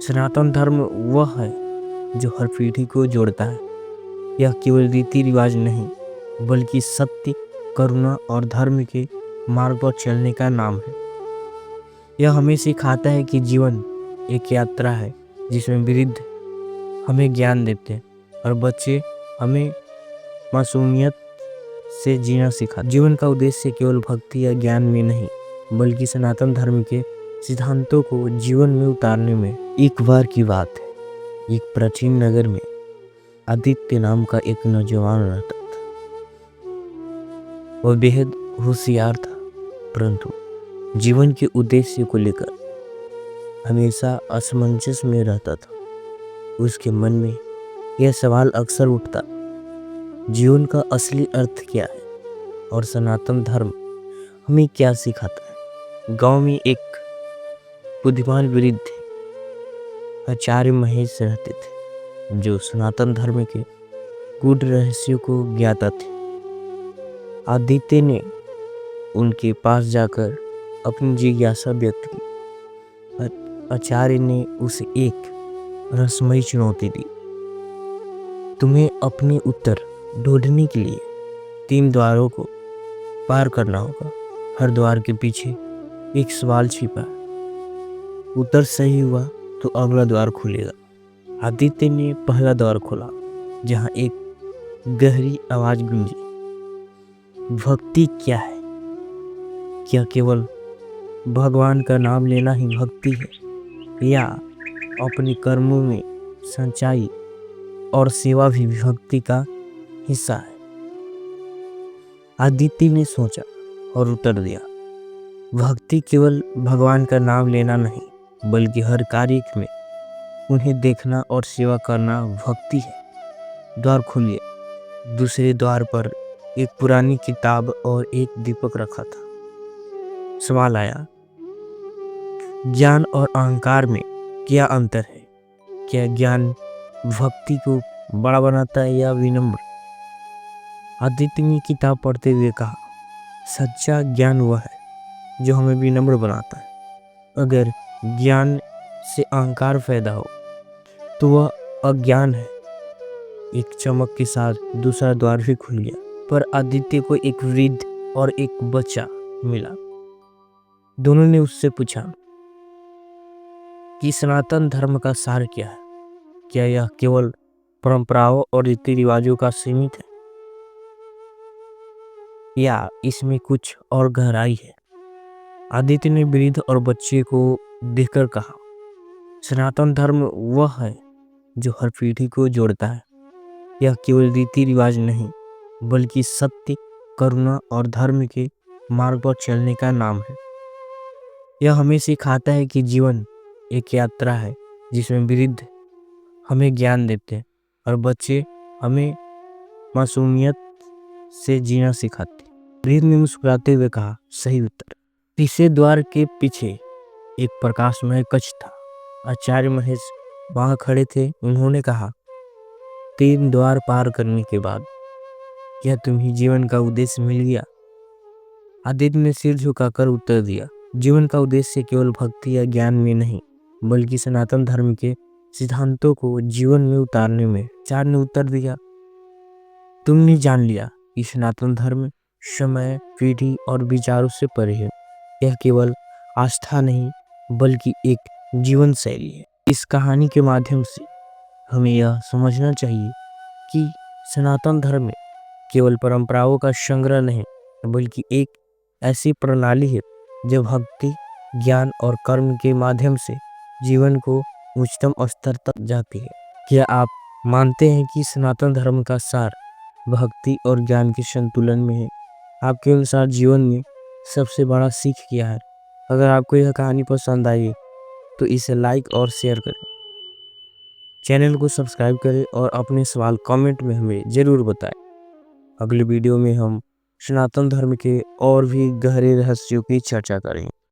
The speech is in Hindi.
सनातन धर्म वह है जो हर पीढ़ी को जोड़ता है। यह केवल रीति रिवाज नहीं, बल्कि सत्य, करुणा और धर्म के मार्ग पर चलने का नाम है। यह हमें सिखाता है कि जीवन एक यात्रा है जिसमें वृद्ध हमें ज्ञान देते हैं और बच्चे हमें मासूमियत से जीना सिखाते हैं। जीवन का उद्देश्य केवल भक्ति या ज्ञान में नहीं, बल्कि सनातन धर्म के सिद्धांतों को जीवन में उतारने में। एक बार की बात है, एक प्राचीन नगर में आदित्य नाम का एक नौजवान रहता था। वह बेहद होशियार था, परंतु जीवन के उद्देश्य को लेकर हमेशा असमंजस में रहता था। उसके मन में यह सवाल अक्सर उठता, जीवन का असली अर्थ क्या है और सनातन धर्म हमें क्या सिखाता है। गांव में एक बुद्धिमान वृद्ध थे, आचार्य महेश रहते थे, जो सनातन धर्म के गूढ़ रहस्यों को ज्ञाता थे। आदित्य ने उनके पास जाकर अपनी जिज्ञासा व्यक्त की। आचार्य ने उसे एक रहस्यमयी चुनौती दी। तुम्हें अपने उत्तर ढूंढने के लिए 3 द्वारों को पार करना होगा। हर द्वार के पीछे एक सवाल छिपा है। उत्तर सही हुआ तो अगला द्वार खुलेगा। आदित्य ने पहला द्वार खोला, जहां एक गहरी आवाज गूंजी, भक्ति क्या है? क्या केवल भगवान का नाम लेना ही भक्ति है, या अपने कर्मों में सच्चाई और सेवा भी भक्ति का हिस्सा है? आदित्य ने सोचा और उत्तर दिया, भक्ति केवल भगवान का नाम लेना नहीं, बल्कि हर कार्य में उन्हें देखना और सेवा करना भक्ति है। द्वार खुल गया। दूसरे द्वार पर एक पुरानी किताब और एक दीपक रखा था। सवाल आया, ज्ञान और अहंकार में क्या अंतर है? क्या ज्ञान भक्ति को बड़ा बनाता है या विनम्र? आदित्य ने किताब पढ़ते हुए कहा, सच्चा ज्ञान वह है जो हमें विनम्र बनाता है। अगर ज्ञान से अहंकार पैदा हो तो वह अज्ञान है। एक चमक के साथ दूसरा द्वार भी खुल गया, पर आदित्य को एक वृद्ध और एक बच्चा मिला। दोनों ने उससे पूछा कि सनातन धर्म का सार क्या है? क्या यह केवल परंपराओं और रीति रिवाजों का सीमित है, या इसमें कुछ और गहराई है? आदित्य ने वृद्ध और बच्चे को देखकर कहा, सनातन धर्म वह है जो हर पीढ़ी को जोड़ता है। यह केवल रीति रिवाज नहीं, बल्कि सत्य, करुणा और धर्म के मार्ग पर चलने का नाम है। यह हमें सिखाता है कि जीवन एक यात्रा है जिसमें वृद्ध हमें ज्ञान देते हैं और बच्चे हमें मासूमियत से जीना सिखाते हैं। वृद्ध ने मुस्कुराते हुए कहा, सही उत्तर। तीसरे द्वार के पीछे एक प्रकाशमय कक्ष था। आचार्य महेश वहां खड़े थे। उन्होंने कहा, 3 द्वार पार करने के बाद क्या तुम्हें जीवन का उद्देश्य मिल गया? आदित्य ने सिर झुकाकर उत्तर दिया, जीवन का उद्देश्य केवल भक्ति या ज्ञान में नहीं, बल्कि सनातन धर्म के सिद्धांतों को जीवन में उतारने में। आचार्य ने उत्तर दिया, तुमने जान लिया कि सनातन धर्म समय, पीढ़ी और विचारों से परे है। यह केवल आस्था नहीं, बल्कि एक जीवन शैली है। इस कहानी के माध्यम से हमें यह समझना चाहिए कि सनातन धर्म केवल परंपराओं का संग्रह नहीं, बल्कि एक ऐसी प्रणाली है जो भक्ति, ज्ञान और कर्म के माध्यम से जीवन को उच्चतम स्तर तक जाती है। क्या आप मानते हैं कि सनातन धर्म का सार भक्ति और ज्ञान के संतुलन में है? आपके अनुसार जीवन में सबसे बड़ा सीख क्या है? अगर आपको यह कहानी पसंद आई तो इसे लाइक और शेयर करें, चैनल को सब्सक्राइब करें और अपने सवाल कमेंट में हमें ज़रूर बताएं। अगले वीडियो में हम सनातन धर्म के और भी गहरे रहस्यों की चर्चा करेंगे।